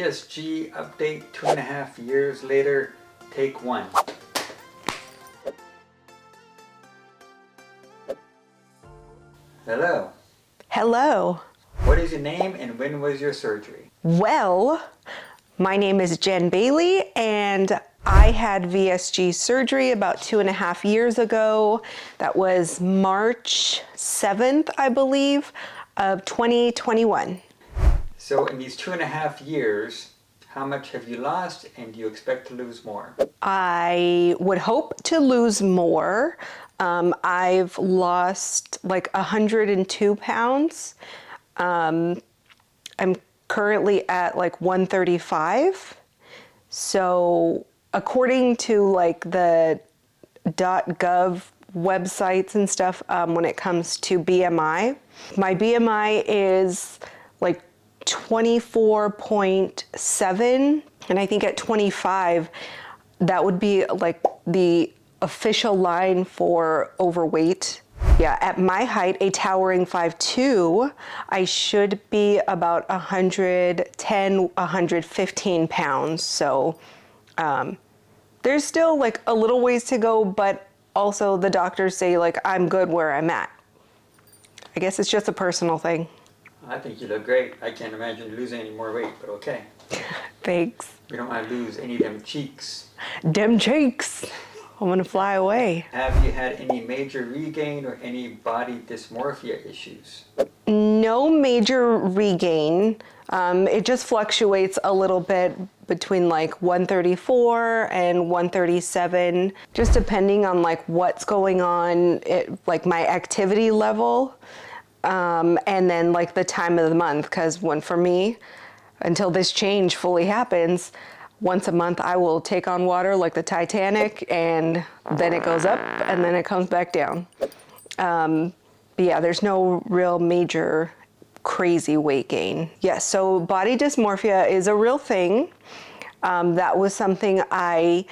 VSG update 2.5 years later, take 1. Hello. Hello. What is your name and when was your surgery? Well, my name is Jen Bailey and I had VSG surgery about 2.5 years ago. That was March 7th, I believe, of 2021. So in these 2.5 years, how much have you lost and do you expect to lose more? I would hope to lose more. I've lost like 102 pounds. I'm currently at like 135. So according to like the .gov websites and stuff, when it comes to BMI, my BMI is like 24.7, and I think at 25, that would be like the official line for overweight. Yeah, at my height, a towering 5'2", I should be about 110, 115 pounds. So there's still like a little ways to go, but also the doctors say like I'm good where I'm at. I guess it's just a personal thing. I think you look great. I can't imagine you losing any more weight, but okay. Thanks. You don't want to lose any of them cheeks. Dem cheeks. I'm gonna fly away. Have you had any major regain or any body dysmorphia issues? No major regain. It just fluctuates a little bit between like 134 and 137, just depending on like what's going on, like my activity level, and then like the time of the month. Because for me, until this change fully happens, once a month I will take on water like the Titanic, and then it goes up and then it comes back down. But yeah, there's no real major crazy weight gain. Yes, so body dysmorphia is a real thing. That was something I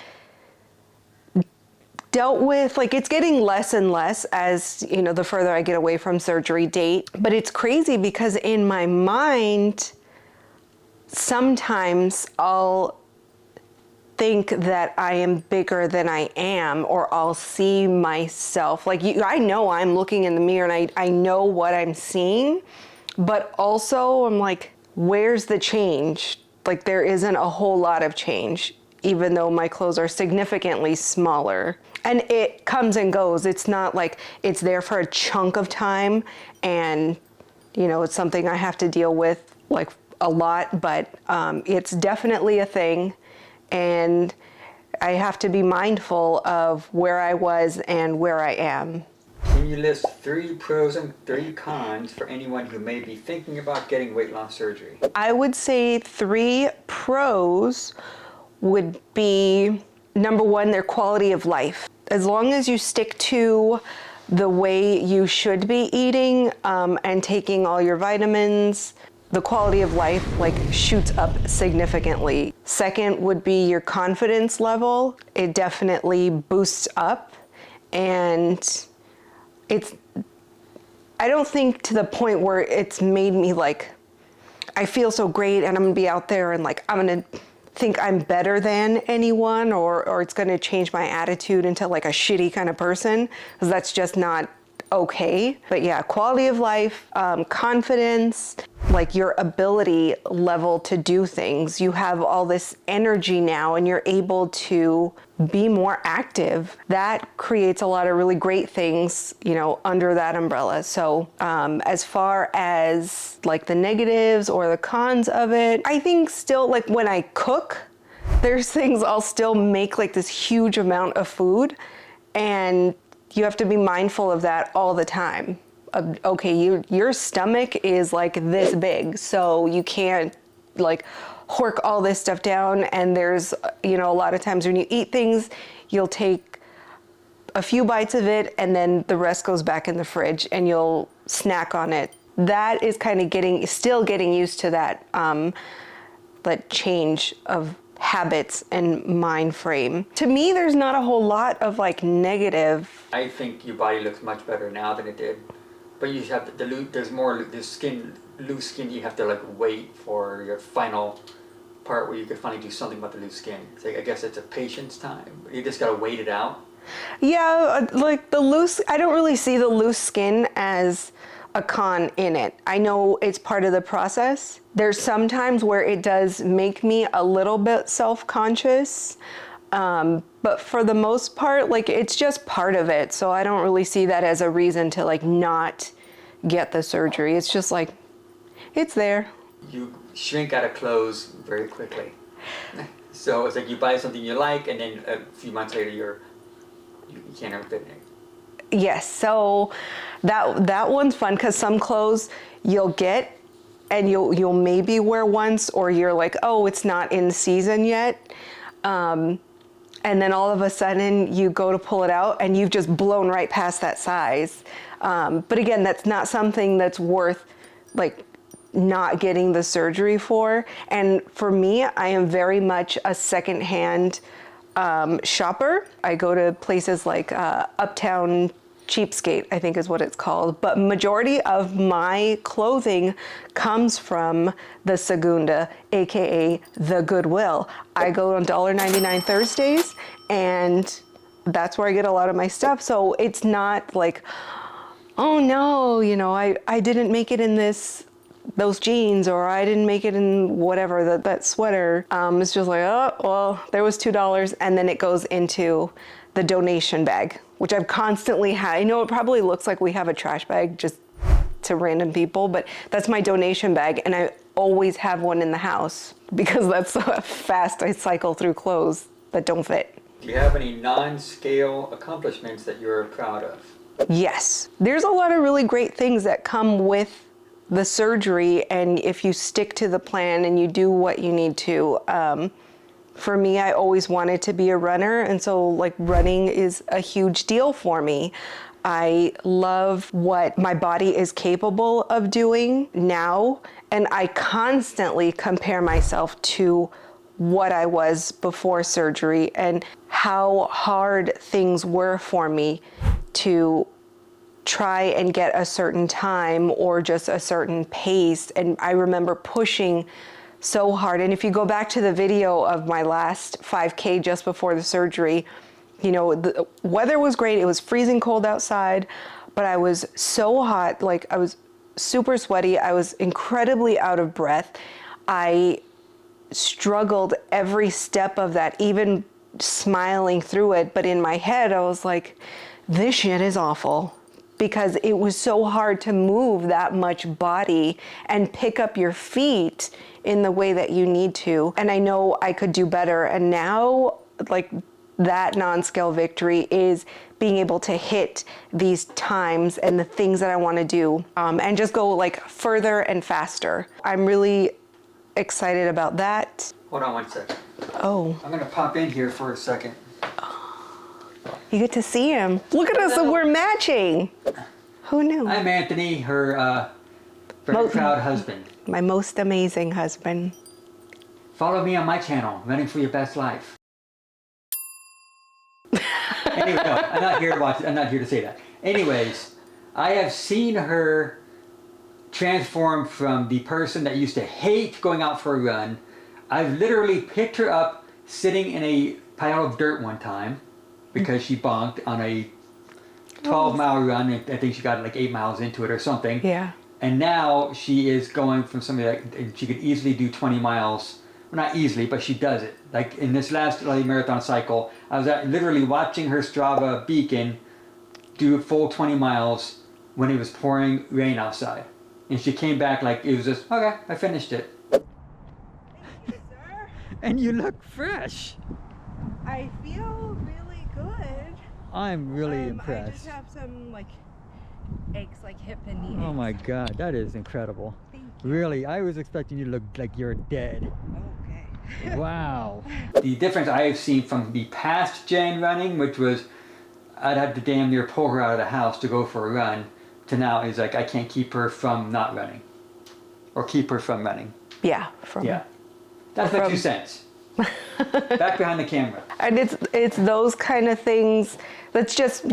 dealt with, like it's getting less and less as, you know, the further I get away from surgery date. But it's crazy because in my mind, sometimes I'll think that I am bigger than I am, or I'll see myself like I know I'm looking in the mirror and I know what I'm seeing, but also I'm like, where's the change? Like there isn't a whole lot of change, even though my clothes are significantly smaller. And it comes and goes. It's not like it's there for a chunk of time and, you know, it's something I have to deal with like a lot, but it's definitely a thing. And I have to be mindful of where I was and where I am. Can you list 3 pros and 3 cons for anyone who may be thinking about getting weight loss surgery? I would say 3 pros would be, number 1, their quality of life. As long as you stick to the way you should be eating and taking all your vitamins, the quality of life like shoots up significantly. Second would be your confidence level. It definitely boosts up, and I don't think to the point where it's made me like, I feel so great and I'm gonna be out there and like, I'm gonna think I'm better than anyone, or it's gonna change my attitude into like a shitty kind of person, because that's just not okay. But yeah, quality of life, confidence, like your ability level to do things. You have all this energy now and you're able to be more active. That creates a lot of really great things, you know, under that umbrella. So as far as like the negatives or the cons of it, I think still like when I cook, there's things I'll still make like this huge amount of food, and you have to be mindful of that all the time. Okay, your stomach is like this big, so you can't like hork all this stuff down. And there's, you know, a lot of times when you eat things, you'll take a few bites of it and then the rest goes back in the fridge and you'll snack on it. That is kind of still getting used to that, that change of habits and mind frame. To me, there's not a whole lot of like negative. I think your body looks much better now than it did. But you have to, there's more, loose skin, you have to like wait for your final part where you could finally do something about the loose skin? It's like, I guess it's a patience time. You just gotta wait it out. Yeah, like the loose, I don't really see the loose skin as a con in it. I know it's part of the process. There's some times where it does make me a little bit self-conscious, but for the most part, like it's just part of it. So I don't really see that as a reason to like not get the surgery. It's just like, it's there. You shrink out of clothes very quickly. So it's like you buy something you like, and then a few months later you can't ever fit in it. Yes, so that one's fun because some clothes you'll get and you'll maybe wear once, or you're like, oh, it's not in season yet. And then all of a sudden you go to pull it out and you've just blown right past that size. But again, that's not something that's worth like not getting the surgery for. And for me, I am very much a secondhand shopper. I go to places like Uptown Cheapskate, I think is what it's called. But majority of my clothing comes from the Segunda, AKA the Goodwill. I go on $1.99 Thursdays, and that's where I get a lot of my stuff. So it's not like, oh no, you know, I didn't make it in those jeans, or I didn't make it in whatever, that sweater. It's just like, oh, well, there was $2, and then it goes into the donation bag, which I've constantly had. I know it probably looks like we have a trash bag just to random people, but that's my donation bag, and I always have one in the house because that's how fast I cycle through clothes that don't fit. Do you have any non-scale accomplishments that you're proud of? Yes, there's a lot of really great things that come with the surgery, and if you stick to the plan and you do what you need to. For me, I always wanted to be a runner, and so like running is a huge deal for me. I love what my body is capable of doing now, and I constantly compare myself to what I was before surgery and how hard things were for me to try and get a certain time or just a certain pace. And I remember pushing so hard. And if you go back to the video of my last 5K just before the surgery, you know, the weather was great. It was freezing cold outside, but I was so hot. Like I was super sweaty. I was incredibly out of breath. I struggled every step of that, even smiling through it. But in my head, I was like, this shit is awful, because it was so hard to move that much body and pick up your feet in the way that you need to. And I know I could do better. And now, like, that non-scale victory is being able to hit these times and the things that I want to do, and just go like further and faster. I'm really excited about that. Hold on one second. Oh, I'm gonna pop in here for a second. you get to see him. Look at us, we're matching. Who knew? I'm Anthony, her very proud husband. My most amazing husband. Follow me on my channel, Running for Your Best Life. Anyway, no, I'm not here to watch it. I'm not here to say that. Anyways, I have seen her transform from the person that used to hate going out for a run. I've literally picked her up sitting in a pile of dirt one time because she bonked on a 12-mile run. I think she got like 8 miles into it or something. Yeah. And now she is going from something that she could easily do 20 miles. Well, not easily, but she does it. Like in this last marathon cycle, I was literally watching her Strava beacon do a full 20 miles when it was pouring rain outside. And she came back like it was just, okay, I finished it. Thank you, sir. And you look fresh. I feel really good. I'm really I impressed. just have some like aches, like hip and knee aches. Oh my God, that is incredible. Thank you. Really, I was expecting you to look like you're dead. Okay. Wow. The difference I have seen from the past Jen running, which was I'd have to damn near pull her out of the house to go for a run, to now is like I can't keep her from not running. Or keep her from running. Yeah. Yeah. That's my 2 cents. Back behind the camera. And it's those kind of things that's just,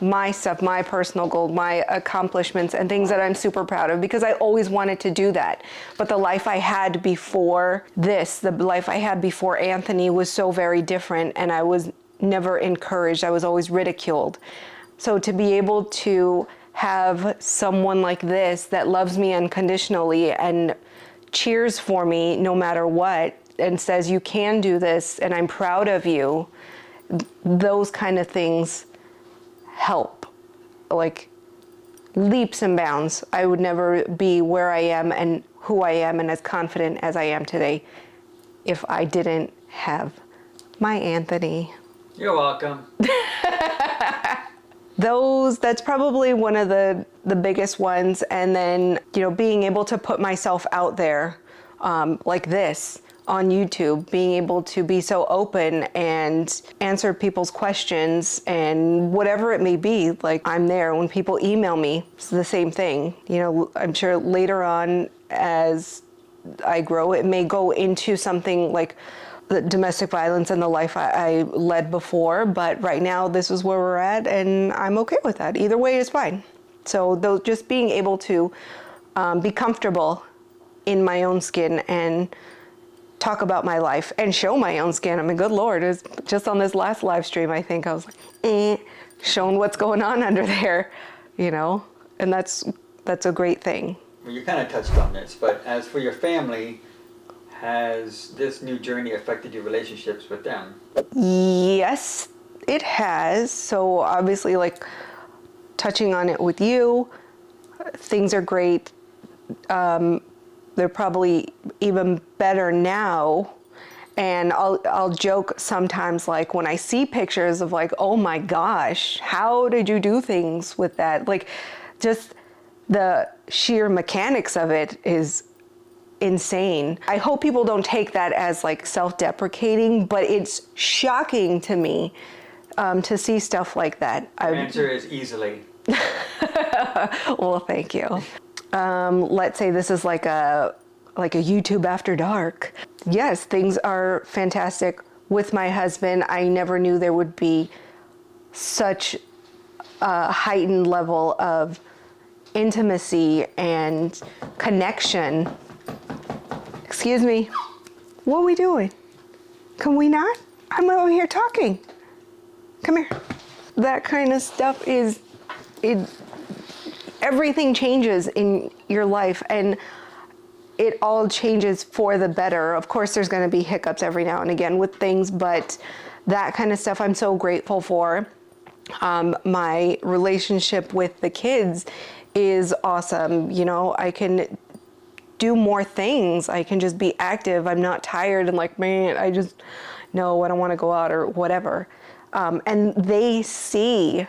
my stuff, my personal goal, my accomplishments and things that I'm super proud of, because I always wanted to do that. But the life I had before this, the life I had before Anthony was so very different, and I was never encouraged. I was always ridiculed. So to be able to have someone like this that loves me unconditionally and cheers for me no matter what, and says you can do this and I'm proud of you, those kind of things help, like leaps and bounds. I would never be where I am and who I am and as confident as I am today if I didn't have my Anthony. You're welcome. That's probably one of the biggest ones. And then, being able to put myself out there like this on YouTube, being able to be so open and answer people's questions and whatever it may be. Like, I'm there when people email me. It's the same thing. I'm sure later on as I grow, it may go into something like the domestic violence and the life I led before, but right now this is where we're at, and I'm okay with that. Either way is fine. So just being able to be comfortable in my own skin and talk about my life and show my own skin. I mean, good Lord, it was just on this last live stream, I think I was like, showing what's going on under there, and that's a great thing. Well, you kind of touched on this, but as for your family, has this new journey affected your relationships with them? Yes, it has. So obviously, like, touching on it with you, things are great. They're probably even better now. And I'll joke sometimes, like, when I see pictures of, like, oh my gosh, how did you do things with that? Like, just the sheer mechanics of it is insane. I hope people don't take that as like self-deprecating, but it's shocking to me to see stuff like that. Your answer is easily. Well, thank you. Let's say this is like a YouTube after dark. Yes, things are fantastic with my husband. I never knew there would be such a heightened level of intimacy and connection. Excuse me, what are we doing? Can we not? I'm over here talking. Come here. That kind of stuff everything changes in your life, and it all changes for the better. Of course, there's gonna be hiccups every now and again with things, but that kind of stuff I'm so grateful for. My relationship with the kids is awesome. I can do more things. I can just be active. I'm not tired and like, man, I don't want to go out or whatever. And they see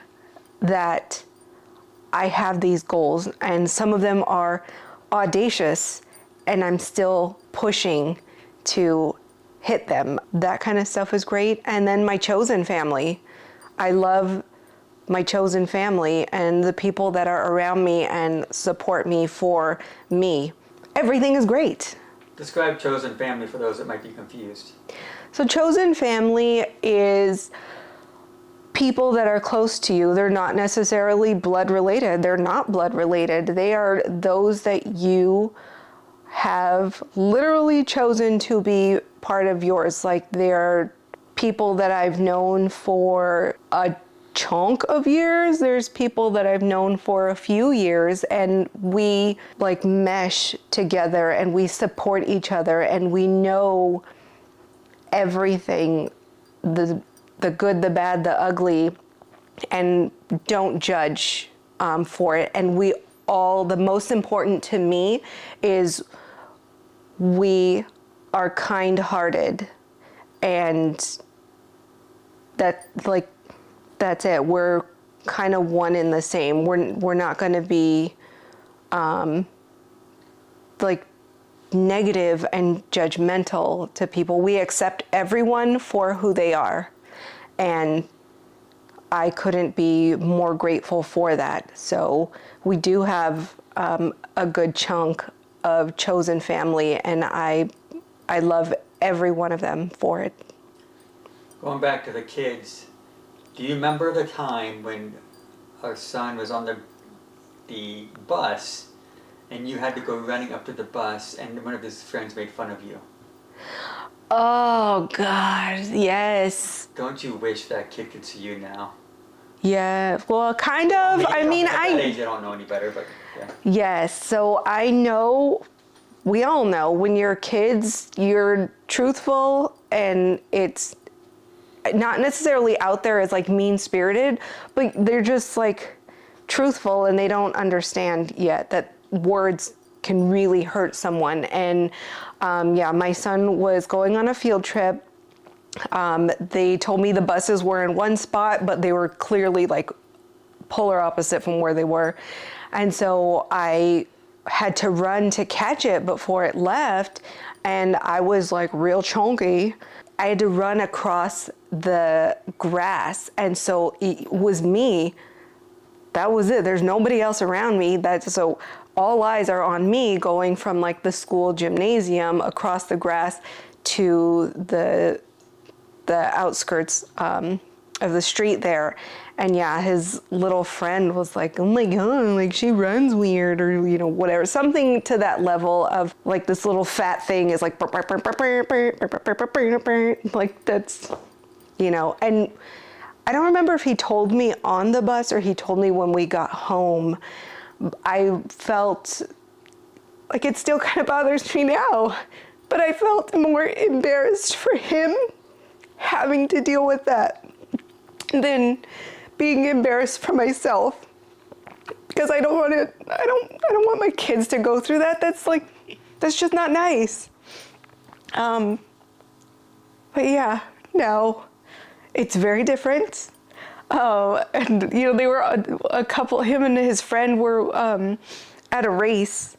that I have these goals, and some of them are audacious, and I'm still pushing to hit them. That kind of stuff is great. And then my chosen family. I love my chosen family and the people that are around me and support me for me. Everything is great. Describe chosen family for those that might be confused. So chosen family is people that are close to you. They're not necessarily blood related. They're not blood related. They are those that you have literally chosen to be part of yours. Like, they're people that I've known for a chunk of years. There's people that I've known for a few years, and we like mesh together and we support each other, and we know everything, the good, the bad, the ugly, and don't judge for it. And the most important to me is we are kind-hearted, and that's it. We're kind of one in the same. We're not going to be like negative and judgmental to people. We accept everyone for who they are, and I couldn't be more grateful for that. So we do have a good chunk of chosen family, and I love every one of them for it. Going back to the kids, do you remember the time when our son was on the bus and you had to go running up to the bus and one of his friends made fun of you? Oh, God, yes. Don't you wish that kid could see you now? Yeah, well, kind of. At that age, I don't know any better, but yeah. Yes, so I know, we all know, when you're kids, you're truthful, and it's not necessarily out there as like mean-spirited, but they're just like truthful, and they don't understand yet that words can really hurt someone. And yeah, my son was going on a field trip. They told me the buses were in one spot, but they were clearly like polar opposite from where they were. And so I had to run to catch it before it left. And I was like real chunky. I had to run across the grass. And so it was me. That was it. There's nobody else around me. So all eyes are on me going from like the school gymnasium across the grass to the outskirts of the street there. And yeah, his little friend was like, oh my God, like she runs weird, or, you know, whatever. Something to that level of like this little fat thing is like, like that's, you know. And I don't remember if he told me on the bus or he told me when we got home. I felt like it still kind of bothers me now, but I felt more embarrassed for him having to deal with that than being embarrassed for myself, because I don't want my kids to go through that. That's just not nice. But yeah, now it's very different. And you know, they were a couple, him and his friend were at a race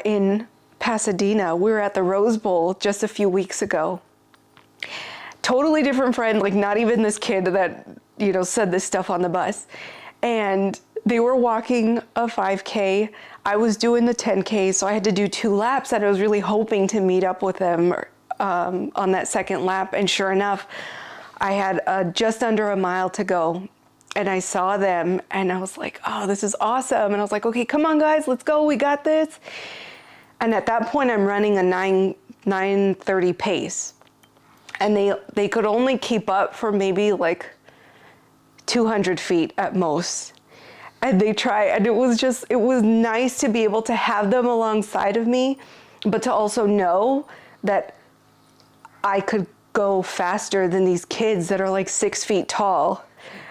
in Pasadena. We were at the Rose Bowl just a few weeks ago. Totally different friend, like not even this kid that, you know, said this stuff on the bus. And they were walking a 5K. I was doing the 10K, so I had to do 2 laps, and I was really hoping to meet up with them on that second lap. And sure enough, I had just under a mile to go. And I saw them, and I was like, oh, this is awesome. And I was like, okay, come on, guys, let's go. We got this. And at that point, I'm running a 9:30 pace. And they could only keep up for maybe like 200 feet at most. And they try, and it was nice to be able to have them alongside of me, but to also know that I could go faster than these kids that are like 6 feet tall.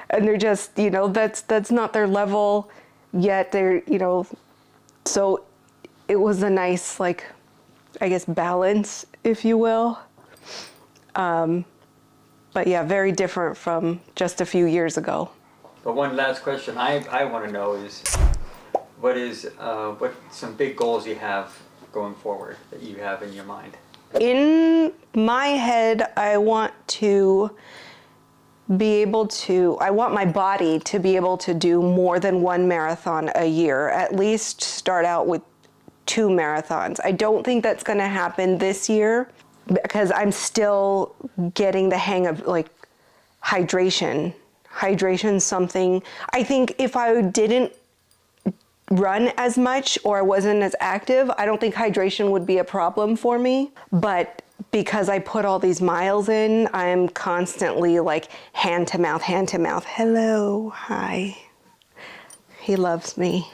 And they're just, you know, that's not their level yet. They're, you know, so it was a nice, like, I guess, balance, if you will. But yeah, very different from just a few years ago. But one last question I want to know is, what some big goals you have going forward that you have in your mind? In my head, I want my body to be able to do more than 1 marathon a year, at least start out with 2 marathons. I don't think that's going to happen this year, because I'm still getting the hang of like hydration. Hydration's something, I think if I didn't run as much or I wasn't as active, I don't think hydration would be a problem for me. But because I put all these miles in, I'm constantly like hand to mouth, hello, hi. He loves me.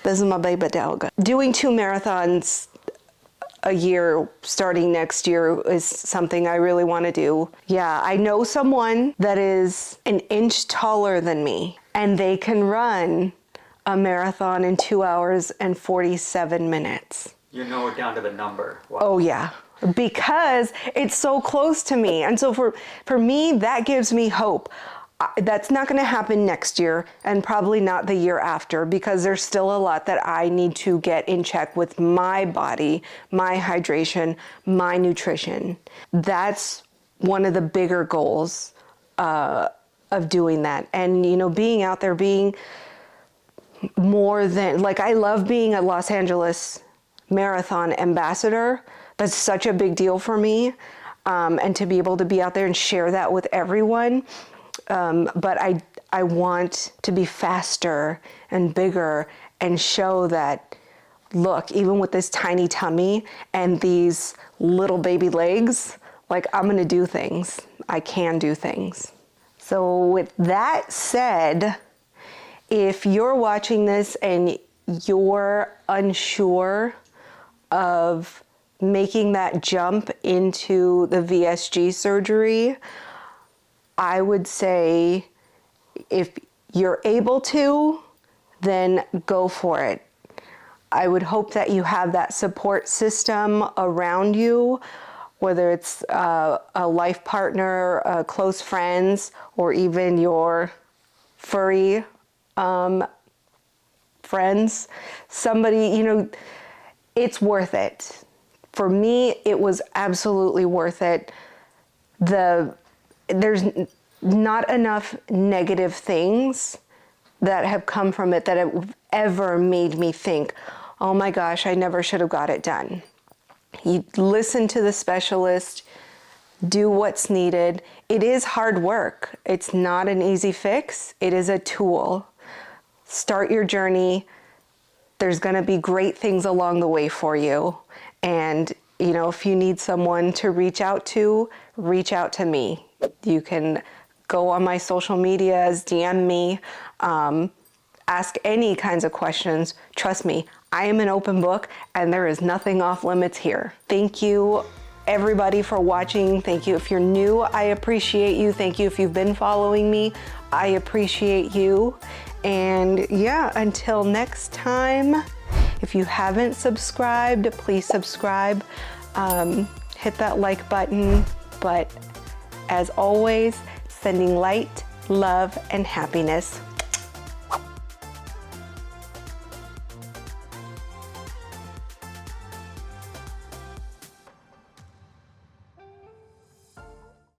This is my baby dog. Doing 2 marathons a year starting next year is something I really want to do. Yeah, I know someone that is an inch taller than me, and they can run a marathon in 2 hours and 47 minutes. You know it down to the number. Wow. Oh yeah, because it's so close to me. And so for me, that gives me hope. That's not going to happen next year, and probably not the year after, because there's still a lot that I need to get in check with my body, my hydration, my nutrition. That's one of the bigger goals of doing that. And, you know, being out there, being more than, like, I love being a Los Angeles Marathon ambassador. That's such a big deal for me. And to be able to be out there and share that with everyone. But I want to be faster and bigger and show that, look, even with this tiny tummy and these little baby legs, like, I'm gonna do things. I can do things. So with that said, if you're watching this and you're unsure of making that jump into the VSG surgery, I would say if you're able to, then go for it. I would hope that you have that support system around you, whether it's a life partner, close friends, or even your furry friends. Somebody, you know, it's worth it. For me, it was absolutely worth it. There's not enough negative things that have come from it that have ever made me think, oh my gosh, I never should have got it done. You listen to the specialist, do what's needed. It is hard work. It's not an easy fix. It is a tool. Start your journey. There's going to be great things along the way for you. And, you know, if you need someone to reach out to me. You can go on my social medias, DM me, ask any kinds of questions. Trust me, I am an open book and there is nothing off limits here. Thank you everybody for watching. Thank you if you're new, I appreciate you. Thank you if you've been following me, I appreciate you. And yeah, until next time, if you haven't subscribed, please subscribe. Hit that like button. But as always, sending light, love, and happiness.